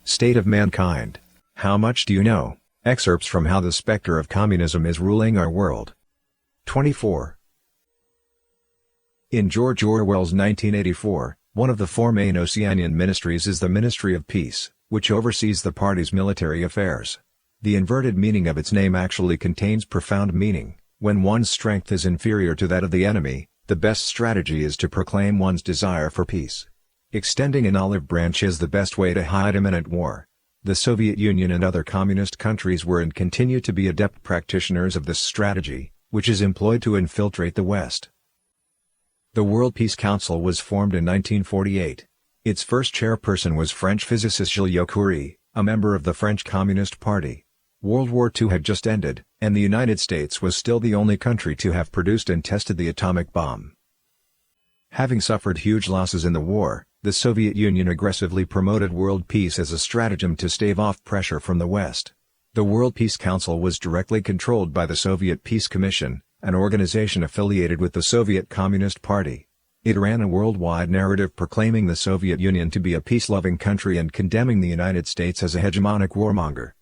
State of Mankind. How much do you know? Excerpts from How the Spectre of Communism is Ruling Our World. 24. In George Orwell's 1984, one of the four main Oceanian ministries is the Ministry of Peace, which oversees the party's military affairs. The inverted meaning of its name actually contains profound meaning. When one's strength is inferior to that of the enemy, the best strategy is to proclaim one's desire for peace. Extending an olive branch is the best way to hide imminent war. The Soviet Union and other communist countries were and continue to be adept practitioners of this strategy, which is employed to infiltrate the West. The World Peace Council was formed in 1948. Its first chairperson was French physicist Gilles Curie, a member of the French Communist Party. World War II had just ended, and the United States was still the only country to have produced and tested the atomic bomb. Having suffered huge losses in the war, the Soviet Union aggressively promoted world peace as a stratagem to stave off pressure from the West. The World Peace Council was directly controlled by the Soviet Peace Commission, an organization affiliated with the Soviet Communist Party. It ran a worldwide narrative proclaiming the Soviet Union to be a peace-loving country and condemning the United States as a hegemonic warmonger.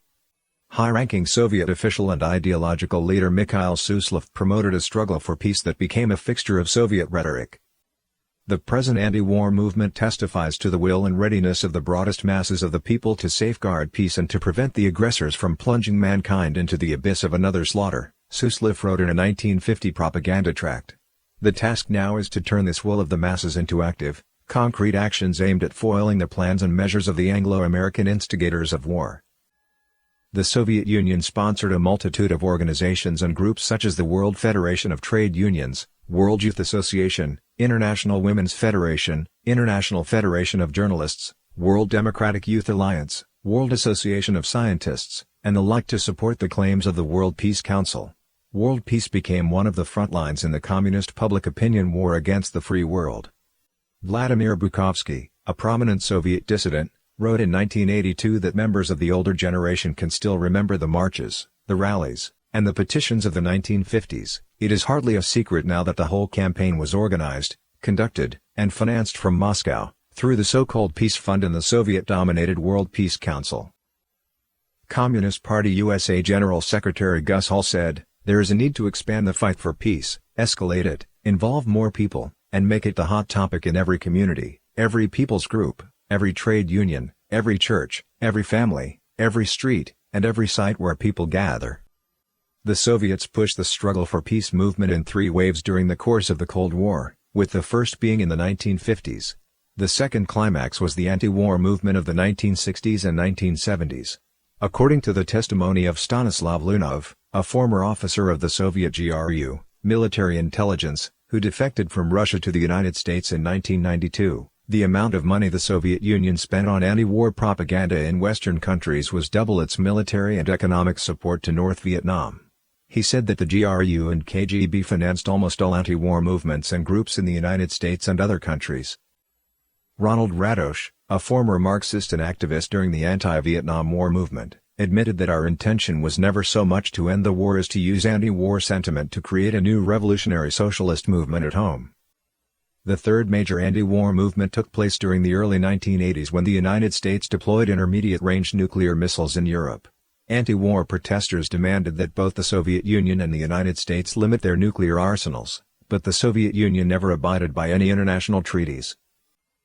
High-ranking Soviet official and ideological leader Mikhail Suslov promoted a struggle for peace that became a fixture of Soviet rhetoric. The present anti-war movement testifies to the will and readiness of the broadest masses of the people to safeguard peace and to prevent the aggressors from plunging mankind into the abyss of another slaughter, Suslov wrote in a 1950 propaganda tract. The task now is to turn this will of the masses into active, concrete actions aimed at foiling the plans and measures of the Anglo-American instigators of war. The Soviet Union sponsored a multitude of organizations and groups such as the World Federation of Trade Unions, World Youth Association, International Women's Federation, International Federation of Journalists, World Democratic Youth Alliance, World Association of Scientists, and the like to support the claims of the World Peace Council. World peace became one of the front lines in the communist public opinion war against the free world. Vladimir Bukovsky, a prominent Soviet dissident, wrote in 1982 that members of the older generation can still remember the marches, the rallies, and the petitions of the 1950s. It is hardly a secret now that the whole campaign was organized, conducted, and financed from Moscow, through the so-called Peace Fund and the Soviet-dominated World Peace Council. Communist Party USA General Secretary Gus Hall said, "There is a need to expand the fight for peace, escalate it, involve more people, and make it the hot topic in every community, every people's group, every trade union, every church, every family, every street, and every site where people gather." The Soviets pushed the struggle for peace movement in three waves during the course of the Cold War, with the first being in the 1950s. The second climax was the anti-war movement of the 1960s and 1970s. According to the testimony of Stanislav Lunov, a former officer of the Soviet GRU, military intelligence, who defected from Russia to the United States in 1992, the amount of money the Soviet Union spent on anti-war propaganda in Western countries was double its military and economic support to North Vietnam. He said that the GRU and KGB financed almost all anti-war movements and groups in the United States and other countries. Ronald Radosh, a former Marxist and activist during the anti-Vietnam War movement, admitted that our intention was never so much to end the war as to use anti-war sentiment to create a new revolutionary socialist movement at home. The third major anti-war movement took place during the early 1980s when the United States deployed intermediate-range nuclear missiles in Europe. Anti-war protesters demanded that both the Soviet Union and the United States limit their nuclear arsenals, but the Soviet Union never abided by any international treaties.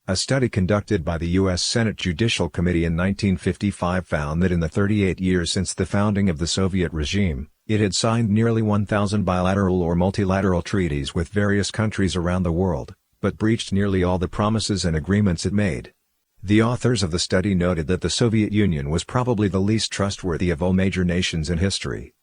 A study conducted by the U.S. Senate Judicial Committee in 1955 found that in the 38 years since the founding of the Soviet regime, it had signed nearly 1,000 bilateral or multilateral treaties with various countries around the world, but breached nearly all the promises and agreements it made. The authors of the study noted that the Soviet Union was probably the least trustworthy of all major nations in history.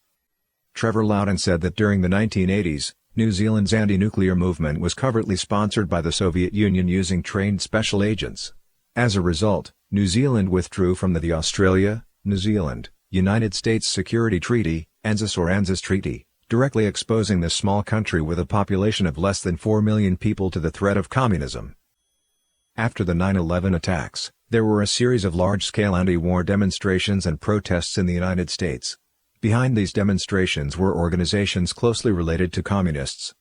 Trevor Loudon said that during the 1980s, New Zealand's anti-nuclear movement was covertly sponsored by the Soviet Union using trained special agents. As a result, New Zealand withdrew from the Australia, New Zealand, United States Security Treaty, ANZUS or ANZUS Treaty, directly exposing this small country with a population of less than 4 million people to the threat of communism. After the 9/11 attacks, there were a series of large-scale anti-war demonstrations and protests in the United States. Behind these demonstrations were organizations closely related to communists.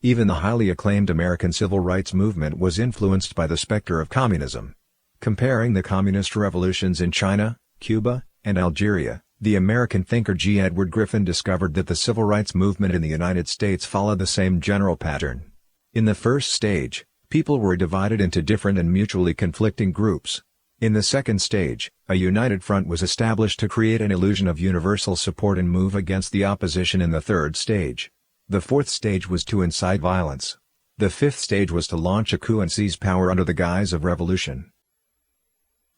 Even the highly acclaimed American civil rights movement was influenced by the specter of communism. Comparing the communist revolutions in China, Cuba, and Algeria, the American thinker G. Edward Griffin discovered that the civil rights movement in the United States followed the same general pattern. In the first stage, people were divided into different and mutually conflicting groups. In the second stage, a united front was established to create an illusion of universal support and move against the opposition in the third stage. The fourth stage was to incite violence. The fifth stage was to launch a coup and seize power under the guise of revolution.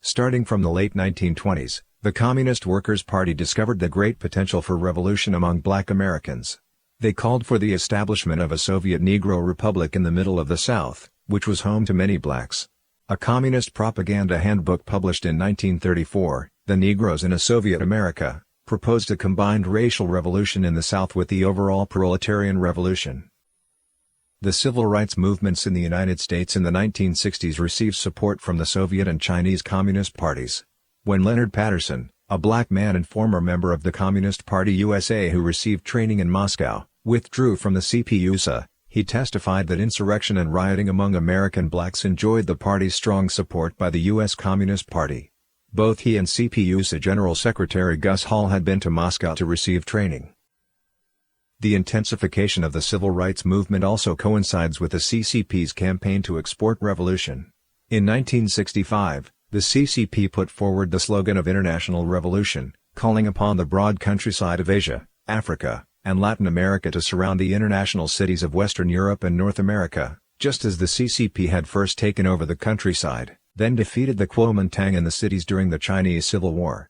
Starting from the late 1920s, the Communist Workers' Party discovered the great potential for revolution among Black Americans. They called for the establishment of a Soviet Negro Republic in the middle of the South, which was home to many blacks. A communist propaganda handbook published in 1934, The Negroes in a Soviet America, proposed a combined racial revolution in the South with the overall proletarian revolution. The civil rights movements in the United States in the 1960s received support from the Soviet and Chinese Communist parties. When Leonard Patterson, a black man and former member of the Communist Party USA who received training in Moscow, withdrew from the CPUSA, he testified that insurrection and rioting among American blacks enjoyed the party's strong support by the U.S. Communist Party. Both he and CPUSA General Secretary Gus Hall had been to Moscow to receive training. The intensification of the civil rights movement also coincides with the CCP's campaign to export revolution. In 1965, the CCP put forward the slogan of International Revolution, calling upon the broad countryside of Asia, Africa, and Latin America to surround the international cities of Western Europe and North America, just as the CCP had first taken over the countryside, then defeated the Kuomintang in the cities during the Chinese Civil War.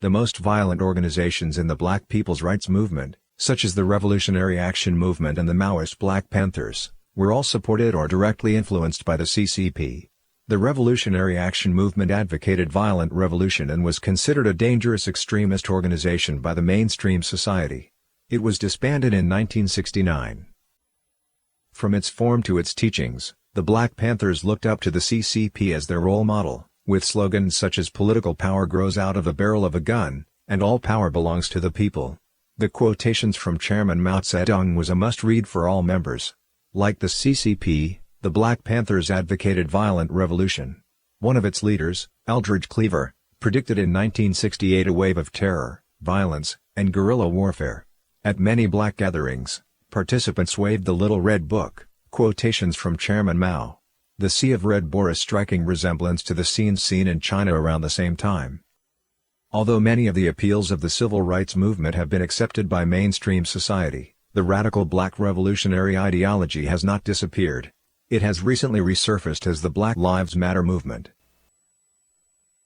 The most violent organizations in the Black People's Rights Movement, such as the Revolutionary Action Movement and the Maoist Black Panthers, were all supported or directly influenced by the CCP. The Revolutionary Action Movement advocated violent revolution and was considered a dangerous extremist organization by the mainstream society. It was disbanded in 1969. From its form to its teachings, the Black Panthers looked up to the CCP as their role model, with slogans such as "Political power grows out of the barrel of a gun," and "All power belongs to the people." The quotations from Chairman Mao Zedong was a must-read for all members. Like the CCP, the Black Panthers advocated violent revolution. One of its leaders, Eldridge Cleaver, predicted in 1968 a wave of terror, violence, and guerrilla warfare. At many black gatherings, participants waved the Little Red Book, quotations from Chairman Mao. The Sea of Red bore a striking resemblance to the scenes seen in China around the same time. Although many of the appeals of the civil rights movement have been accepted by mainstream society, the radical black revolutionary ideology has not disappeared. It has recently resurfaced as the Black Lives Matter movement.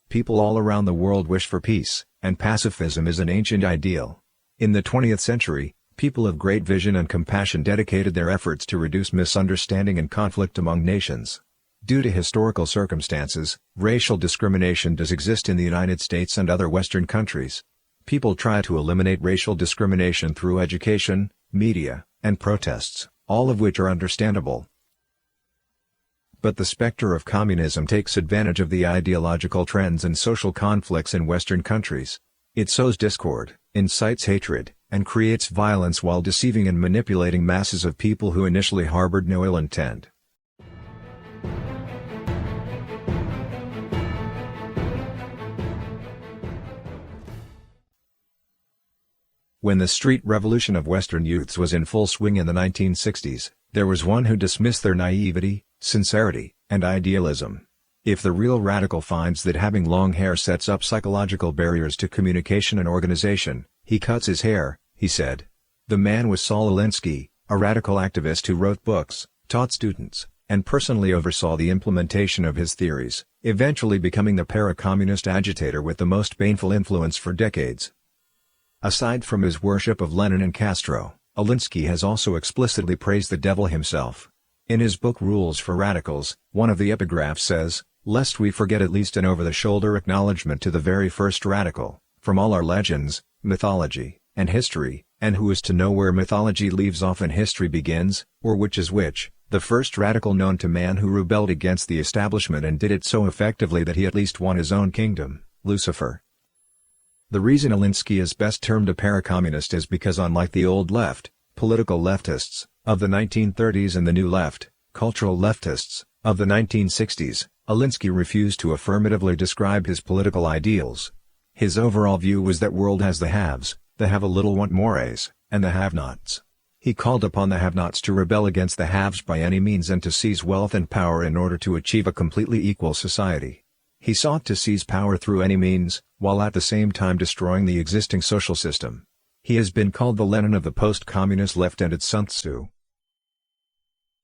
People all around the world wish for peace, and pacifism is an ancient ideal. In the 20th century, people of great vision and compassion dedicated their efforts to reduce misunderstanding and conflict among nations. Due to historical circumstances, racial discrimination does exist in the United States and other Western countries. People try to eliminate racial discrimination through education, media, and protests, all of which are understandable. But the specter of communism takes advantage of the ideological trends and social conflicts in Western countries. It sows discord, incites hatred, and creates violence while deceiving and manipulating masses of people who initially harbored no ill intent. When the street revolution of Western youths was in full swing in the 1960s, there was one who dismissed their naivety, sincerity, and idealism. If the real radical finds that having long hair sets up psychological barriers to communication and organization, he cuts his hair, he said. The man was Saul Alinsky, a radical activist who wrote books, taught students, and personally oversaw the implementation of his theories, eventually becoming the para-communist agitator with the most baneful influence for decades. Aside from his worship of Lenin and Castro, Alinsky has also explicitly praised the devil himself. In his book Rules for Radicals, one of the epigraphs says, "Lest we forget at least an over-the-shoulder acknowledgement to the very first radical, from all our legends, mythology, and history, and who is to know where mythology leaves off and history begins, or which is which, the first radical known to man who rebelled against the establishment and did it so effectively that he at least won his own kingdom, Lucifer." The reason Alinsky is best termed a para-communist is because unlike the old left, political leftists, of the 1930s and the new left, cultural leftists, Of the 1960s, Alinsky refused to affirmatively describe his political ideals. His overall view was that world has the haves, the have-a-little-want-mores, and the have-nots. He called upon the have-nots to rebel against the haves by any means and to seize wealth and power in order to achieve a completely equal society. He sought to seize power through any means, while at the same time destroying the existing social system. He has been called the Lenin of the post-communist left and its Sun Tzu.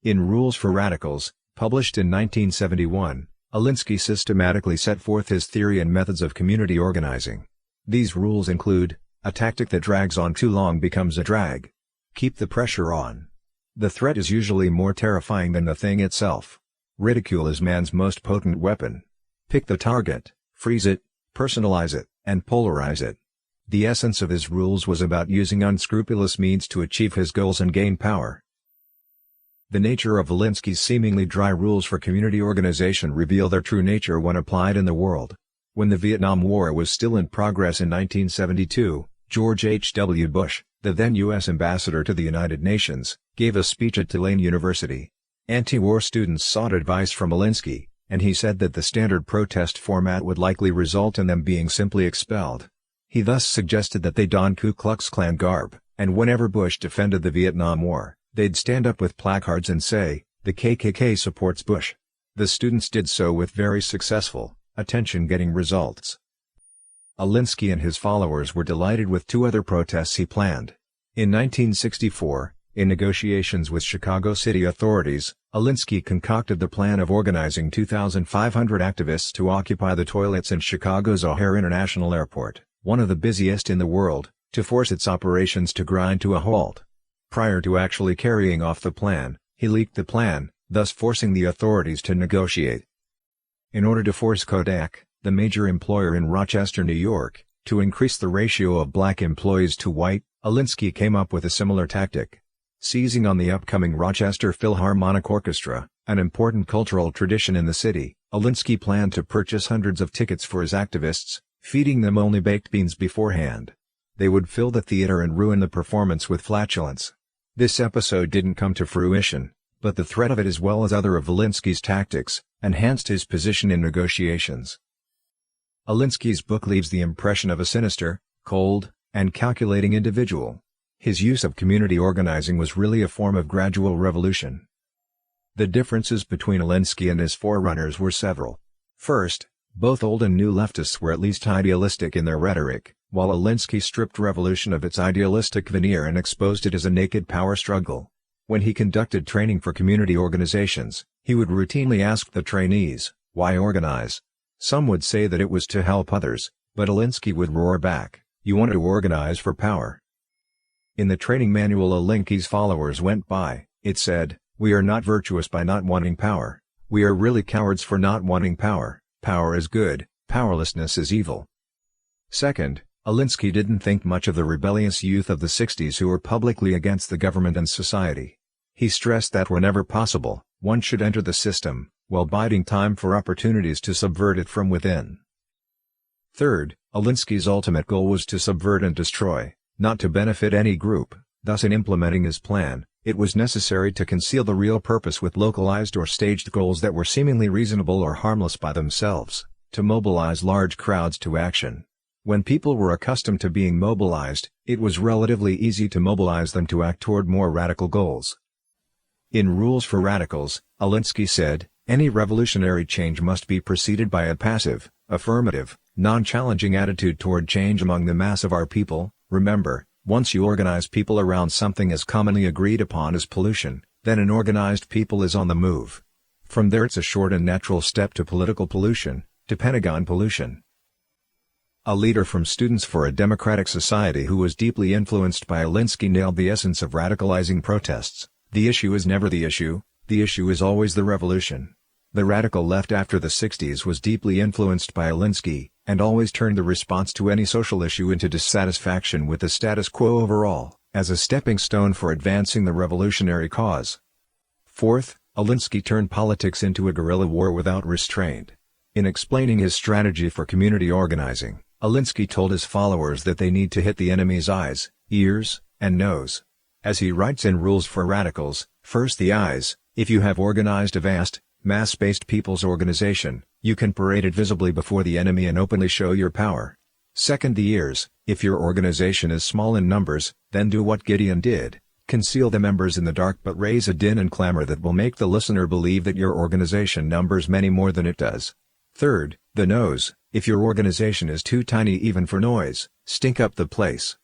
In Rules for Radicals, published in 1971, Alinsky systematically set forth his theory and methods of community organizing. These rules include: a tactic that drags on too long becomes a drag. Keep the pressure on. The threat is usually more terrifying than the thing itself. Ridicule is man's most potent weapon. Pick the target, freeze it, personalize it, and polarize it. The essence of his rules was about using unscrupulous means to achieve his goals and gain power. The nature of Alinsky's seemingly dry rules for community organization reveal their true nature when applied in the world. When the Vietnam War was still in progress in 1972, George H. W. Bush, the then U.S. ambassador to the United Nations, gave a speech at Tulane University. Anti-war students sought advice from Alinsky, and he said that the standard protest format would likely result in them being simply expelled. He thus suggested that they don Ku Klux Klan garb, and whenever Bush defended the Vietnam War, they'd stand up with placards and say, "The KKK supports Bush." The students did so with very successful, attention-getting results. Alinsky and his followers were delighted with two other protests he planned. In 1964, in negotiations with Chicago city authorities, Alinsky concocted the plan of organizing 2,500 activists to occupy the toilets in Chicago's O'Hare International Airport, one of the busiest in the world, to force its operations to grind to a halt. Prior to actually carrying off the plan, he leaked the plan, thus forcing the authorities to negotiate. In order to force Kodak, the major employer in Rochester, New York, to increase the ratio of black employees to white, Alinsky came up with a similar tactic. Seizing on the upcoming Rochester Philharmonic Orchestra, an important cultural tradition in the city, Alinsky planned to purchase hundreds of tickets for his activists, feeding them only baked beans beforehand. They would fill the theater and ruin the performance with flatulence. This episode didn't come to fruition, but the threat of it as well as other of Alinsky's tactics, enhanced his position in negotiations. Alinsky's book leaves the impression of a sinister, cold, and calculating individual. His use of community organizing was really a form of gradual revolution. The differences between Alinsky and his forerunners were several. First, both old and new leftists were at least idealistic in their rhetoric, while Alinsky stripped revolution of its idealistic veneer and exposed it as a naked power struggle. When he conducted training for community organizations, he would routinely ask the trainees, "Why organize?" Some would say that it was to help others, but Alinsky would roar back, "You want to organize for power." In the training manual Alinsky's followers went by, it said, "We are not virtuous by not wanting power. We are really cowards for not wanting power. Power is good, powerlessness is evil." Second, Alinsky didn't think much of the rebellious youth of the 60s who were publicly against the government and society. He stressed that whenever possible, one should enter the system, while biding time for opportunities to subvert it from within. Third, Alinsky's ultimate goal was to subvert and destroy, not to benefit any group. Thus in implementing his plan, it was necessary to conceal the real purpose with localized or staged goals that were seemingly reasonable or harmless by themselves, to mobilize large crowds to action. When people were accustomed to being mobilized, it was relatively easy to mobilize them to act toward more radical goals. In Rules for Radicals, Alinsky said, "Any revolutionary change must be preceded by a passive, affirmative, non-challenging attitude toward change among the mass of our people. Remember, once you organize people around something as commonly agreed upon as pollution, then an organized people is on the move. From there it's a short and natural step to political pollution, to Pentagon pollution." A leader from Students for a Democratic Society who was deeply influenced by Alinsky nailed the essence of radicalizing protests. The issue is never the issue is always the revolution. The radical left after the 60s was deeply influenced by Alinsky, and always turned the response to any social issue into dissatisfaction with the status quo overall, as a stepping stone for advancing the revolutionary cause. Fourth, Alinsky turned politics into a guerrilla war without restraint. In explaining his strategy for community organizing, Alinsky told his followers that they need to hit the enemy's eyes, ears, and nose. As he writes in Rules for Radicals, first the eyes: "If you have organized a vast, mass-based people's organization, you can parade it visibly before the enemy and openly show your power. Second the ears, if your organization is small in numbers, then do what Gideon did, conceal the members in the dark but raise a din and clamor that will make the listener believe that your organization numbers many more than it does. Third, the nose, if your organization is too tiny even for noise, stink up the place.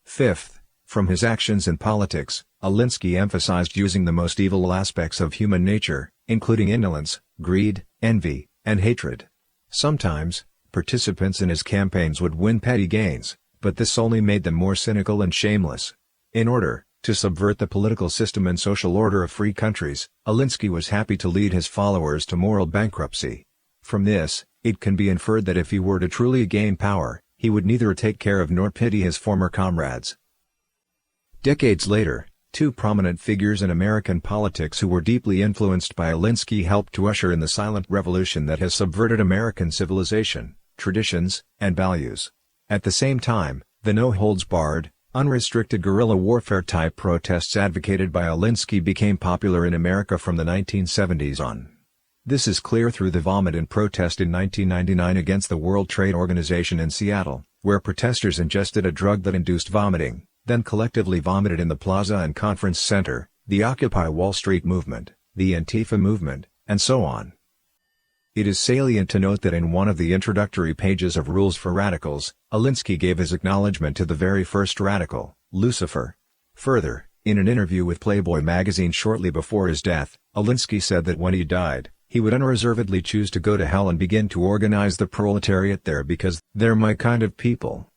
Fifth, from his actions in politics, Alinsky emphasized using the most evil aspects of human nature, including indolence, greed, envy, and hatred. Sometimes, participants in his campaigns would win petty gains, but this only made them more cynical and shameless. In order to subvert the political system and social order of free countries, Alinsky was happy to lead his followers to moral bankruptcy. From this, it can be inferred that if he were to truly gain power, he would neither take care of nor pity his former comrades. Decades later, two prominent figures in American politics who were deeply influenced by Alinsky helped to usher in the silent revolution that has subverted American civilization, traditions, and values. At the same time, the no-holds-barred, unrestricted guerrilla warfare-type protests advocated by Alinsky became popular in America from the 1970s on. This is clear through the vomit and protest in 1999 against the World Trade Organization in Seattle, where protesters ingested a drug that induced vomiting, then collectively vomited in the Plaza and Conference Center, the Occupy Wall Street movement, the Antifa movement, and so on. It is salient to note that in one of the introductory pages of Rules for Radicals, Alinsky gave his acknowledgement to the very first radical, Lucifer. Further, in an interview with Playboy magazine shortly before his death, Alinsky said that when he died, he would unreservedly choose to go to hell and begin to organize the proletariat there because they're my kind of people.